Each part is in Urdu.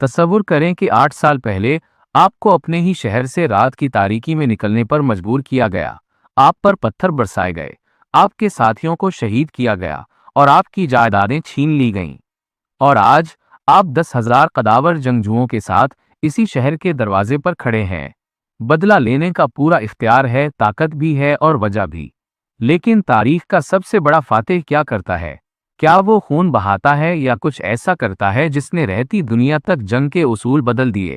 تصور کریں کہ 8 سال پہلے آپ کو اپنے ہی شہر سے رات کی تاریکی میں نکلنے پر مجبور کیا گیا، آپ پر پتھر برسائے گئے، آپ کے ساتھیوں کو شہید کیا گیا اور آپ کی جائیدادیں چھین لی گئیں۔ اور آج آپ 10,000 قداور جنگجوؤں کے ساتھ اسی شہر کے دروازے پر کھڑے ہیں۔ بدلہ لینے کا پورا اختیار ہے، طاقت بھی ہے اور وجہ بھی۔ لیکن تاریخ کا سب سے بڑا فاتح کیا کرتا ہے؟ کیا وہ خون بہاتا ہے یا کچھ ایسا کرتا ہے جس نے رہتی دنیا تک جنگ کے اصول بدل دیے؟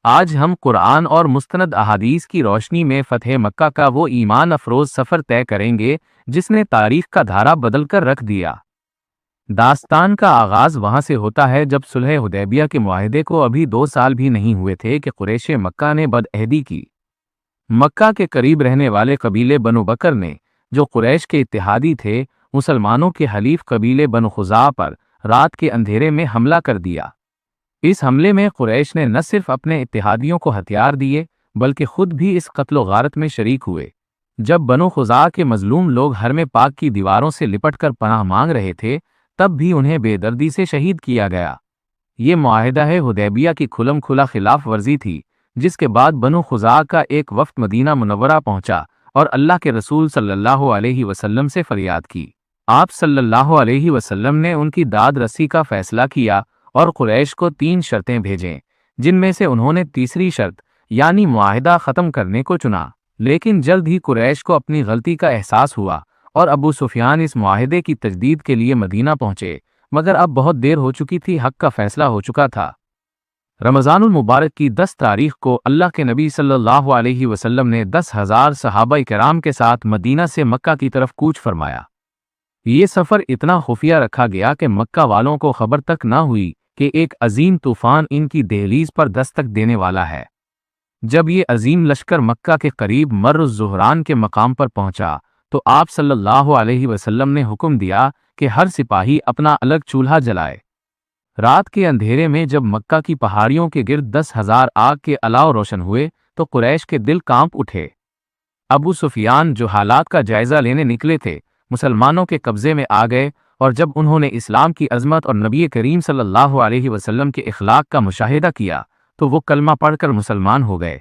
آج ہم قرآن اور مستند احادیث کی روشنی میں فتح مکہ کا وہ ایمان افروز سفر طے کریں گے جس نے تاریخ کا دھارا بدل کر رکھ دیا۔ داستان کا آغاز وہاں سے ہوتا ہے جب صلح حدیبیہ کے معاہدے کو ابھی 2 سال بھی نہیں ہوئے تھے کہ قریش مکہ نے بدعہدی کی۔ مکہ کے قریب رہنے والے قبیلے بنو بکر نے، جو قریش کے اتحادی تھے، مسلمانوں کے حلیف قبیلے بنو خزاعہ پر رات کے اندھیرے میں حملہ کر دیا۔ اس حملے میں قریش نے نہ صرف اپنے اتحادیوں کو ہتھیار دیے بلکہ خود بھی اس قتل و غارت میں شریک ہوئے۔ جب بنو خزاعہ کے مظلوم لوگ حرم پاک کی دیواروں سے لپٹ کر پناہ مانگ رہے تھے، تب بھی انہیں بے دردی سے شہید کیا گیا۔ یہ معاہدہ حدیبیہ کی کھلم کھلا خلاف ورزی تھی، جس کے بعد بنو خزاعہ کا ایک وفد مدینہ منورہ پہنچا اور اللہ کے رسول صلی اللہ علیہ وسلم سے فریاد کی۔ آپ صلی اللہ علیہ وسلم نے ان کی داد رسی کا فیصلہ کیا اور قریش کو 3 شرطیں بھیجیں، جن میں سے انہوں نے تیسری شرط یعنی معاہدہ ختم کرنے کو چنا۔ لیکن جلد ہی قریش کو اپنی غلطی کا احساس ہوا اور ابو سفیان اس معاہدے کی تجدید کے لیے مدینہ پہنچے، مگر اب بہت دیر ہو چکی تھی، حق کا فیصلہ ہو چکا تھا۔ رمضان المبارک کی 10 تاریخ کو اللہ کے نبی صلی اللہ علیہ وسلم نے 10,000 صحابہ کرام کے ساتھ مدینہ سے مکہ کی طرف کوچ فرمایا۔ یہ سفر اتنا خفیہ رکھا گیا کہ مکہ والوں کو خبر تک نہ ہوئی کہ ایک عظیم طوفان ان کی دہلیز پر دستک دینے والا ہے۔ جب یہ عظیم لشکر مکہ کے قریب مر الزہران کے مقام پر پہنچا تو آپ صلی اللہ علیہ وسلم نے حکم دیا کہ ہر سپاہی اپنا الگ چولہا جلائے۔ رات کے اندھیرے میں جب مکہ کی پہاڑیوں کے گرد 10,000 آگ کے الاؤ روشن ہوئے تو قریش کے دل کانپ اٹھے۔ ابو سفیان، جو حالات کا جائزہ لینے نکلے تھے، مسلمانوں کے قبضے میں آ گئے، اور جب انہوں نے اسلام کی عظمت اور نبی کریم صلی اللہ علیہ وسلم کے اخلاق کا مشاہدہ کیا تو وہ کلمہ پڑھ کر مسلمان ہو گئے۔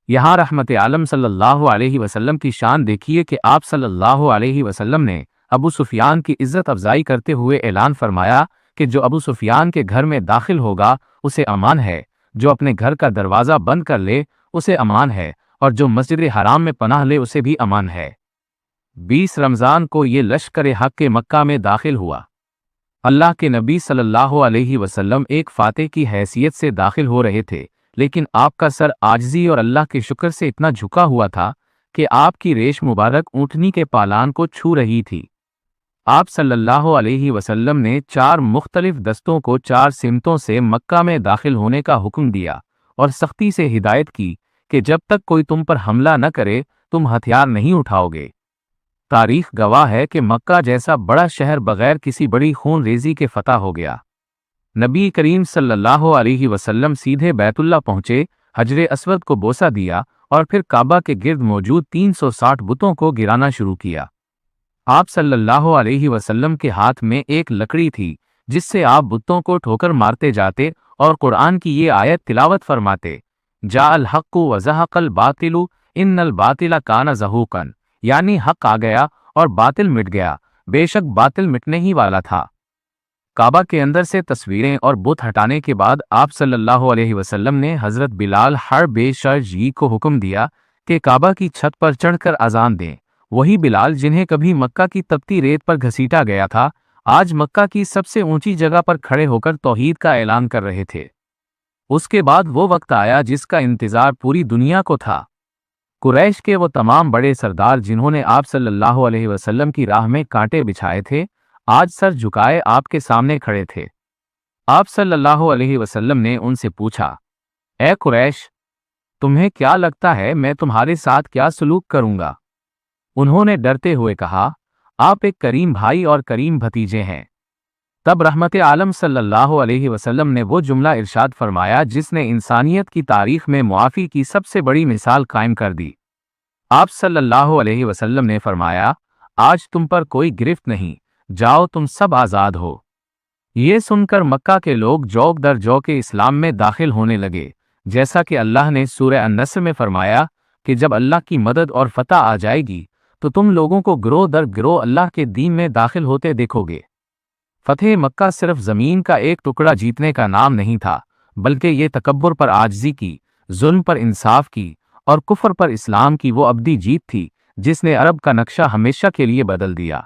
یہاں رحمت عالم صلی اللہ علیہ وسلم کی شان دیکھیے کہ آپ صلی اللہ علیہ وسلم نے ابو سفیان کی عزت افزائی کرتے ہوئے اعلان فرمایا کہ جو ابو سفیان کے گھر میں داخل ہوگا اسے امان ہے، جو اپنے گھر کا دروازہ بند کر لے اسے امان ہے، اور جو مسجد حرام میں پناہ لے اسے بھی امان ہے۔ 20 رمضان کو یہ لشکر حق کے مکہ میں داخل ہوا۔ اللہ کے نبی صلی اللہ علیہ وسلم ایک فاتح کی حیثیت سے داخل ہو رہے تھے، لیکن آپ کا سر عاجزی اور اللہ کے شکر سے اتنا جھکا ہوا تھا کہ آپ کی ریش مبارک اونٹنی کے پالان کو چھو رہی تھی۔ آپ صلی اللہ علیہ وسلم نے 4 مختلف دستوں کو 4 سمتوں سے مکہ میں داخل ہونے کا حکم دیا اور سختی سے ہدایت کی کہ جب تک کوئی تم پر حملہ نہ کرے تم ہتھیار نہیں اٹھاؤ گے۔ تاریخ گواہ ہے کہ مکہ جیسا بڑا شہر بغیر کسی بڑی خون ریزی کے فتح ہو گیا۔ نبی کریم صلی اللہ علیہ وسلم سیدھے بیت اللہ پہنچے، حجر اسود کو بوسہ دیا اور پھر کعبہ کے گرد موجود 360 بتوں کو گرانا شروع کیا۔ آپ صلی اللہ علیہ وسلم کے ہاتھ میں ایک لکڑی تھی جس سے آپ بتوں کو ٹھوکر مارتے جاتے اور قرآن کی یہ آیت تلاوت فرماتے، جاء الحق وزہق الباطل ان الباطل کان زہوقا، یعنی حق آ گیا اور باطل مٹ گیا، بے شک باطل مٹنے ہی والا تھا۔ کعبہ کے اندر سے تصویریں اور بت ہٹانے کے بعد آپ صلی اللہ علیہ وسلم نے حضرت بلال حرب شرجی کو حکم دیا کہ کعبہ کی چھت پر چڑھ کر اذان دیں۔ وہی بلال جنہیں کبھی مکہ کی تپتی ریت پر گھسیٹا گیا تھا، آج مکہ کی سب سے اونچی جگہ پر کھڑے ہو کر توحید کا اعلان کر رہے تھے۔ اس کے بعد وہ وقت آیا جس کا انتظار پوری دنیا کو تھا۔ قریش کے وہ تمام بڑے سردار جنہوں نے آپ صلی اللہ علیہ وسلم کی راہ میں کانٹے بچھائے تھے، آج سر جھکائے آپ کے سامنے کھڑے تھے۔ آپ صلی اللہ علیہ وسلم نے ان سے پوچھا، اے قریش، تمہیں کیا لگتا ہے میں تمہارے ساتھ کیا سلوک کروں گا؟ انہوں نے ڈرتے ہوئے کہا، آپ ایک کریم بھائی اور کریم بھتیجے ہیں۔ تب رحمت عالم صلی اللہ علیہ وسلم نے وہ جملہ ارشاد فرمایا جس نے انسانیت کی تاریخ میں معافی کی سب سے بڑی مثال قائم کر دی۔ آپ صلی اللہ علیہ وسلم نے فرمایا، آج تم پر کوئی گرفت نہیں، جاؤ تم سب آزاد ہو۔ یہ سن کر مکہ کے لوگ جوک در جوک اسلام میں داخل ہونے لگے، جیسا کہ اللہ نے سورہ النصر میں فرمایا کہ جب اللہ کی مدد اور فتح آ جائے گی تو تم لوگوں کو گروہ در گروہ اللہ کے دین میں داخل ہوتے دیکھو گے۔ فتح مکہ صرف زمین کا ایک ٹکڑا جیتنے کا نام نہیں تھا، بلکہ یہ تکبر پر عاجزی کی، ظلم پر انصاف کی اور کفر پر اسلام کی وہ ابدی جیت تھی جس نے عرب کا نقشہ ہمیشہ کے لیے بدل دیا۔